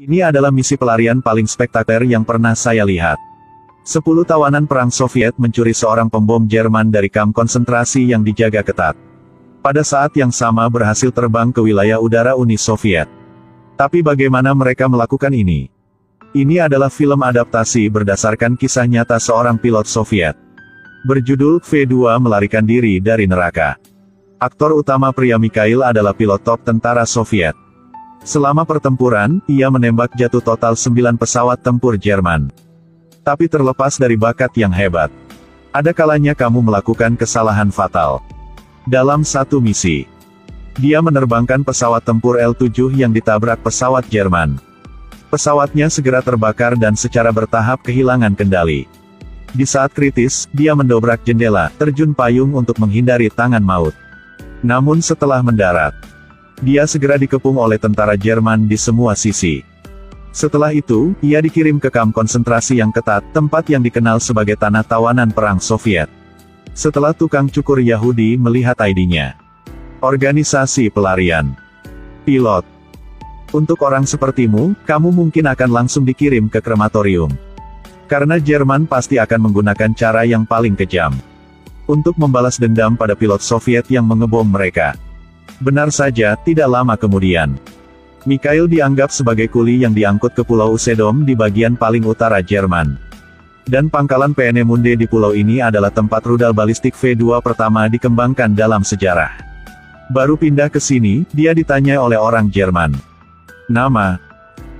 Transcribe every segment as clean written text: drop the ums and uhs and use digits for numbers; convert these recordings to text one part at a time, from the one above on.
Ini adalah misi pelarian paling spektakuler yang pernah saya lihat. 10 tawanan perang Soviet mencuri seorang pembom Jerman dari kamp konsentrasi yang dijaga ketat. Pada saat yang sama berhasil terbang ke wilayah udara Uni Soviet. Tapi bagaimana mereka melakukan ini? Ini adalah film adaptasi berdasarkan kisah nyata seorang pilot Soviet. Berjudul V2 Melarikan Diri dari Neraka. Aktor utama pria Mikhail adalah pilot top tentara Soviet. Selama pertempuran, ia menembak jatuh total 9 pesawat tempur Jerman. Tapi terlepas dari bakat yang hebat, ada kalanya kamu melakukan kesalahan fatal. Dalam satu misi, dia menerbangkan pesawat tempur L-7 yang ditabrak pesawat Jerman. Pesawatnya segera terbakar dan secara bertahap kehilangan kendali. Di saat kritis, dia mendobrak jendela, terjun payung untuk menghindari tangan maut. Namun setelah mendarat, dia segera dikepung oleh tentara Jerman di semua sisi. Setelah itu, ia dikirim ke kamp konsentrasi yang ketat, tempat yang dikenal sebagai tanah tawanan perang Soviet. Setelah tukang cukur Yahudi melihat ID-nya. Organisasi pelarian. Pilot. Untuk orang sepertimu, kamu mungkin akan langsung dikirim ke krematorium. Karena Jerman pasti akan menggunakan cara yang paling kejam untuk membalas dendam pada pilot Soviet yang mengebom mereka. Benar saja, tidak lama kemudian, Mikhail dianggap sebagai kuli yang diangkut ke Pulau Usedom di bagian paling utara Jerman. Dan pangkalan Peenemünde di pulau ini adalah tempat rudal balistik V2 pertama dikembangkan dalam sejarah. Baru pindah ke sini, dia ditanya oleh orang Jerman. Nama?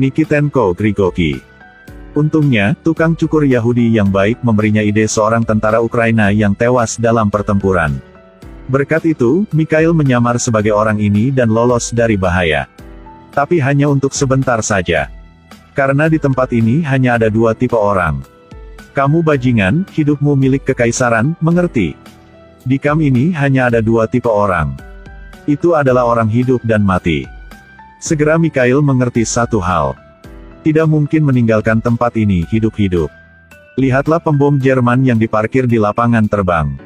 Nikitenko Grigoki. Untungnya, tukang cukur Yahudi yang baik memberinya ide seorang tentara Ukraina yang tewas dalam pertempuran. Berkat itu, Mikhail menyamar sebagai orang ini dan lolos dari bahaya. Tapi hanya untuk sebentar saja. Karena di tempat ini hanya ada 2 tipe orang. Kamu bajingan, hidupmu milik kekaisaran, mengerti? Di kamp ini hanya ada 2 tipe orang. Itu adalah orang hidup dan mati. Segera Mikhail mengerti satu hal. Tidak mungkin meninggalkan tempat ini hidup-hidup. Lihatlah pembom Jerman yang diparkir di lapangan terbang.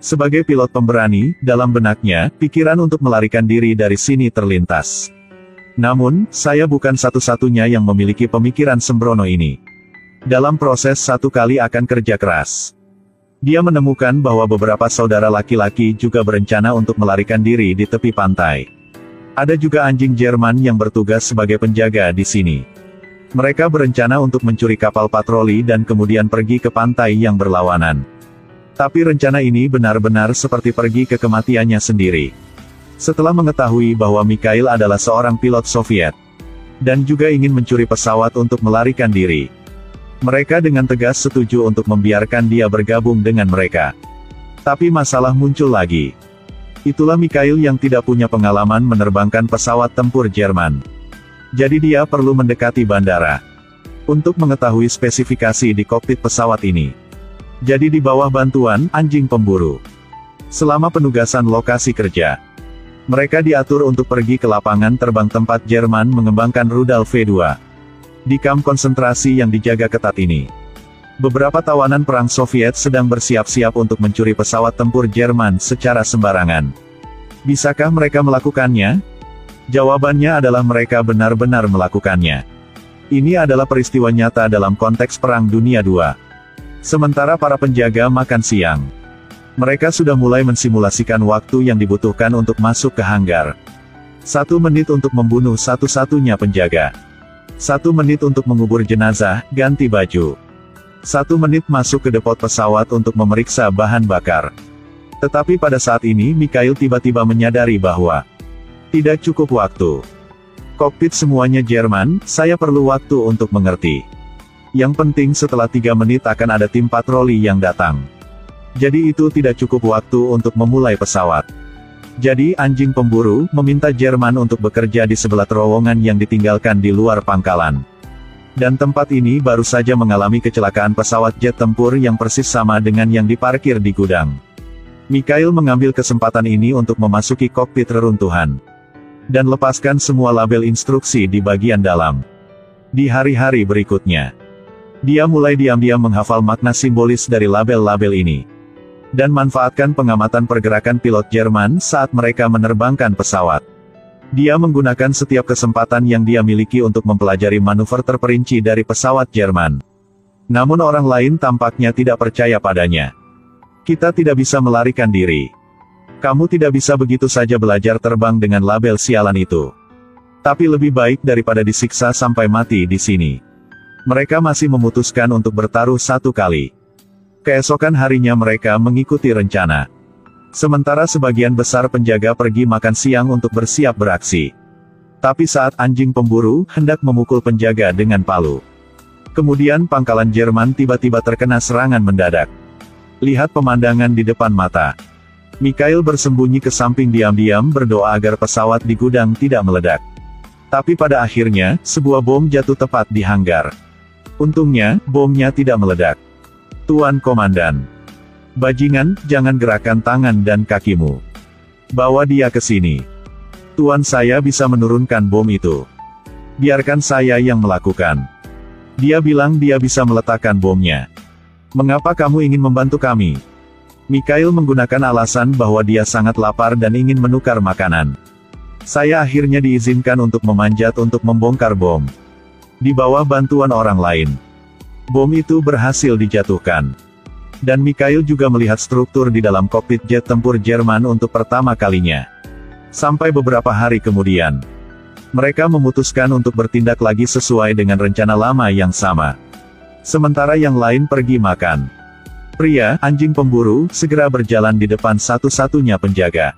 Sebagai pilot pemberani, dalam benaknya, pikiran untuk melarikan diri dari sini terlintas. Namun, saya bukan satu-satunya yang memiliki pemikiran sembrono ini. Dalam proses satu kali akan kerja keras, dia menemukan bahwa beberapa saudara laki-laki juga berencana untuk melarikan diri di tepi pantai. Ada juga anjing Jerman yang bertugas sebagai penjaga di sini. Mereka berencana untuk mencuri kapal patroli dan kemudian pergi ke pantai yang berlawanan. Tapi rencana ini benar-benar seperti pergi ke kematiannya sendiri. Setelah mengetahui bahwa Mikhail adalah seorang pilot Soviet, dan juga ingin mencuri pesawat untuk melarikan diri, mereka dengan tegas setuju untuk membiarkan dia bergabung dengan mereka. Tapi masalah muncul lagi. Itulah Mikhail yang tidak punya pengalaman menerbangkan pesawat tempur Jerman. Jadi dia perlu mendekati bandara untuk mengetahui spesifikasi di kokpit pesawat ini. Jadi di bawah bantuan anjing pemburu. Selama penugasan lokasi kerja, mereka diatur untuk pergi ke lapangan terbang tempat Jerman mengembangkan rudal V2. Di kamp konsentrasi yang dijaga ketat ini, beberapa tawanan perang Soviet sedang bersiap-siap untuk mencuri pesawat tempur Jerman secara sembarangan. Bisakah mereka melakukannya? Jawabannya adalah mereka benar-benar melakukannya. Ini adalah peristiwa nyata dalam konteks Perang Dunia II. Sementara para penjaga makan siang, mereka sudah mulai mensimulasikan waktu yang dibutuhkan untuk masuk ke hanggar. 1 menit untuk membunuh satu-satunya penjaga. 1 menit untuk mengubur jenazah, ganti baju. 1 menit masuk ke depot pesawat untuk memeriksa bahan bakar. Tetapi pada saat ini Mikhail tiba-tiba menyadari bahwa tidak cukup waktu. Kokpit semuanya Jerman, saya perlu waktu untuk mengerti. Yang penting setelah 3 menit akan ada tim patroli yang datang. Jadi itu tidak cukup waktu untuk memulai pesawat. Jadi anjing pemburu meminta Jerman untuk bekerja di sebelah terowongan yang ditinggalkan di luar pangkalan. Dan tempat ini baru saja mengalami kecelakaan pesawat jet tempur yang persis sama dengan yang diparkir di gudang. Mikhail mengambil kesempatan ini untuk memasuki kokpit reruntuhan. Dan lepaskan semua label instruksi di bagian dalam. Di hari-hari berikutnya, dia mulai diam-diam menghafal makna simbolis dari label-label ini. Dan manfaatkan pengamatan pergerakan pilot Jerman saat mereka menerbangkan pesawat. Dia menggunakan setiap kesempatan yang dia miliki untuk mempelajari manuver terperinci dari pesawat Jerman. Namun orang lain tampaknya tidak percaya padanya. Kita tidak bisa melarikan diri. Kamu tidak bisa begitu saja belajar terbang dengan label sialan itu. Tapi lebih baik daripada disiksa sampai mati di sini. Mereka masih memutuskan untuk bertaruh satu kali. Keesokan harinya mereka mengikuti rencana. Sementara sebagian besar penjaga pergi makan siang untuk bersiap beraksi. Tapi saat anjing pemburu hendak memukul penjaga dengan palu. Kemudian pangkalan Jerman tiba-tiba terkena serangan mendadak. Lihat pemandangan di depan mata. Mikhail bersembunyi ke samping diam-diam berdoa agar pesawat di gudang tidak meledak. Tapi pada akhirnya, sebuah bom jatuh tepat di hanggar. Untungnya, bomnya tidak meledak. Tuan Komandan. Bajingan, jangan gerakkan tangan dan kakimu. Bawa dia ke sini. Tuan, saya bisa menurunkan bom itu. Biarkan saya yang melakukan. Dia bilang dia bisa meletakkan bomnya. Mengapa kamu ingin membantu kami? Mikhail menggunakan alasan bahwa dia sangat lapar dan ingin menukar makanan. Saya akhirnya diizinkan untuk memanjat untuk membongkar bom. Di bawah bantuan orang lain. Bom itu berhasil dijatuhkan. Dan Mikhail juga melihat struktur di dalam kokpit jet tempur Jerman untuk pertama kalinya. Sampai beberapa hari kemudian, mereka memutuskan untuk bertindak lagi sesuai dengan rencana lama yang sama. Sementara yang lain pergi makan. Pria, anjing pemburu, segera berjalan di depan satu-satunya penjaga.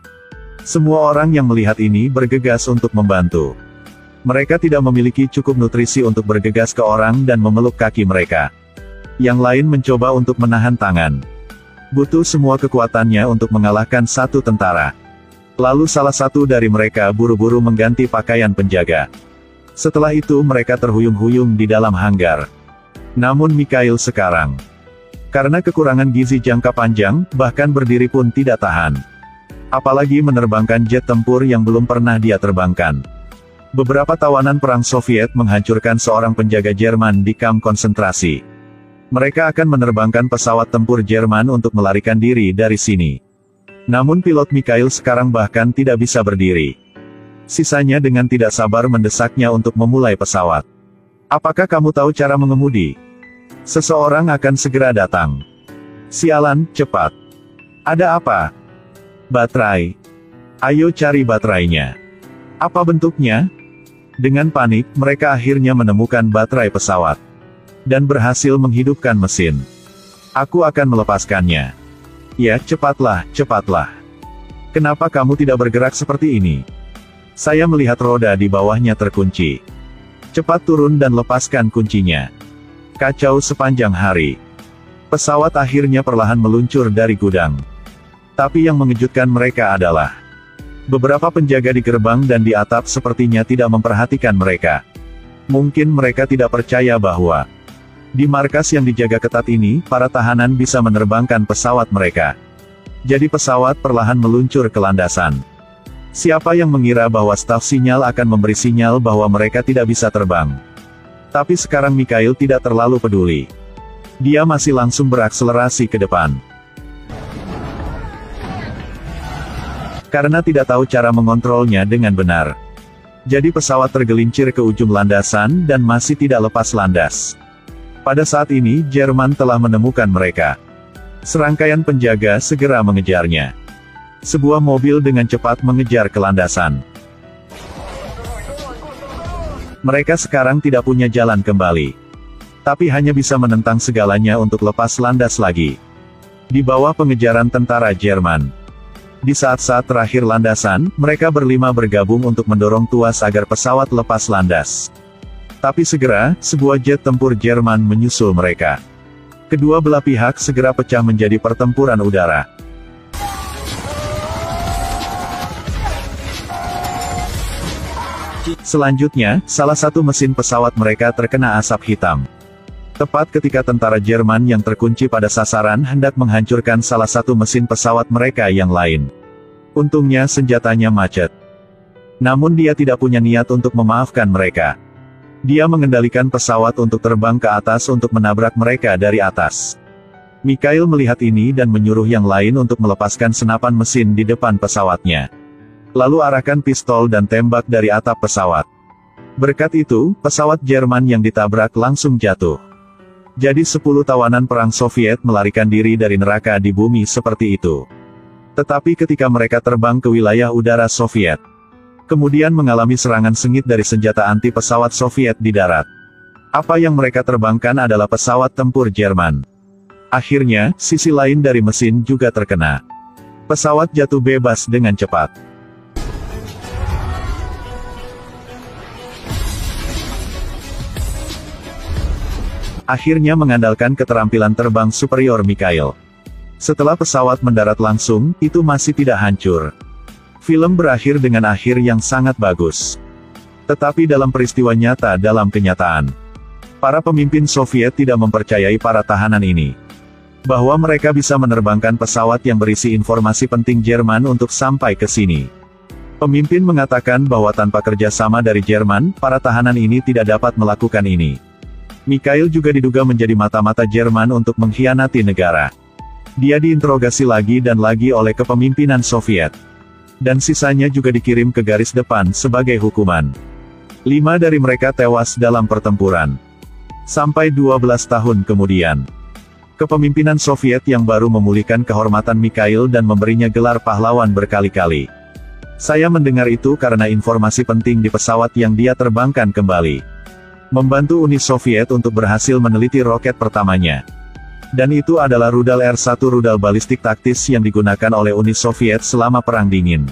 Semua orang yang melihat ini bergegas untuk membantu. Mereka tidak memiliki cukup nutrisi untuk bergegas ke orang dan memeluk kaki mereka. Yang lain mencoba untuk menahan tangan. Butuh semua kekuatannya untuk mengalahkan satu tentara. Lalu salah satu dari mereka buru-buru mengganti pakaian penjaga. Setelah itu mereka terhuyung-huyung di dalam hanggar. Namun Mikhail sekarang, karena kekurangan gizi jangka panjang, bahkan berdiri pun tidak tahan. Apalagi menerbangkan jet tempur yang belum pernah dia terbangkan. Beberapa tawanan perang Soviet menghancurkan seorang penjaga Jerman di kamp konsentrasi. Mereka akan menerbangkan pesawat tempur Jerman untuk melarikan diri dari sini. Namun pilot Mikhail sekarang bahkan tidak bisa berdiri. Sisanya dengan tidak sabar mendesaknya untuk memulai pesawat. Apakah kamu tahu cara mengemudi? Seseorang akan segera datang. Sialan, cepat. Ada apa? Baterai. Ayo cari baterainya. Apa bentuknya? Dengan panik, mereka akhirnya menemukan baterai pesawat. Dan berhasil menghidupkan mesin. Aku akan melepaskannya. Ya, cepatlah, cepatlah. Kenapa kamu tidak bergerak seperti ini? Saya melihat roda di bawahnya terkunci. Cepat turun dan lepaskan kuncinya. Kacau sepanjang hari. Pesawat akhirnya perlahan meluncur dari gudang. Tapi yang mengejutkan mereka adalah beberapa penjaga di gerbang dan di atap sepertinya tidak memperhatikan mereka. Mungkin mereka tidak percaya bahwa di markas yang dijaga ketat ini, para tahanan bisa menerbangkan pesawat mereka. Jadi pesawat perlahan meluncur ke landasan. Siapa yang mengira bahwa staf sinyal akan memberi sinyal bahwa mereka tidak bisa terbang? Tapi sekarang Mikhail tidak terlalu peduli. Dia masih langsung berakselerasi ke depan. Karena tidak tahu cara mengontrolnya dengan benar. Jadi pesawat tergelincir ke ujung landasan dan masih tidak lepas landas. Pada saat ini, Jerman telah menemukan mereka. Serangkaian penjaga segera mengejarnya. Sebuah mobil dengan cepat mengejar ke landasan. Mereka sekarang tidak punya jalan kembali. Tapi hanya bisa menentang segalanya untuk lepas landas lagi. Di bawah pengejaran tentara Jerman. Di saat-saat terakhir landasan, mereka berlima bergabung untuk mendorong tuas agar pesawat lepas landas. Tapi segera, sebuah jet tempur Jerman menyusul mereka. Kedua belah pihak segera pecah menjadi pertempuran udara. Selanjutnya, salah satu mesin pesawat mereka terkena asap hitam. Tepat ketika tentara Jerman yang terkunci pada sasaran hendak menghancurkan salah satu mesin pesawat mereka yang lain. Untungnya senjatanya macet. Namun dia tidak punya niat untuk memaafkan mereka. Dia mengendalikan pesawat untuk terbang ke atas untuk menabrak mereka dari atas. Mikhail melihat ini dan menyuruh yang lain untuk melepaskan senapan mesin di depan pesawatnya. Lalu arahkan pistol dan tembak dari atap pesawat. Berkat itu, pesawat Jerman yang ditabrak langsung jatuh. Jadi 10 tawanan perang Soviet melarikan diri dari neraka di bumi seperti itu. Tetapi ketika mereka terbang ke wilayah udara Soviet, kemudian mengalami serangan sengit dari senjata anti pesawat Soviet di darat. Apa yang mereka terbangkan adalah pesawat tempur Jerman. Akhirnya, sisi lain dari mesin juga terkena. Pesawat jatuh bebas dengan cepat. Akhirnya mengandalkan keterampilan terbang superior Mikhail. Setelah pesawat mendarat langsung, itu masih tidak hancur. Film berakhir dengan akhir yang sangat bagus. Tetapi dalam peristiwa nyata dalam kenyataan, para pemimpin Soviet tidak mempercayai para tahanan ini. Bahwa mereka bisa menerbangkan pesawat yang berisi informasi penting Jerman untuk sampai ke sini. Pemimpin mengatakan bahwa tanpa kerjasama dari Jerman, para tahanan ini tidak dapat melakukan ini. Mikhail juga diduga menjadi mata-mata Jerman untuk mengkhianati negara. Dia diinterogasi lagi dan lagi oleh kepemimpinan Soviet. Dan sisanya juga dikirim ke garis depan sebagai hukuman. 5 dari mereka tewas dalam pertempuran. Sampai 12 tahun kemudian, kepemimpinan Soviet yang baru memulihkan kehormatan Mikhail dan memberinya gelar pahlawan berkali-kali. Saya mendengar itu karena informasi penting di pesawat yang dia terbangkan kembali. Membantu Uni Soviet untuk berhasil meneliti roket pertamanya. Dan itu adalah rudal R-1, rudal balistik taktis yang digunakan oleh Uni Soviet selama Perang Dingin.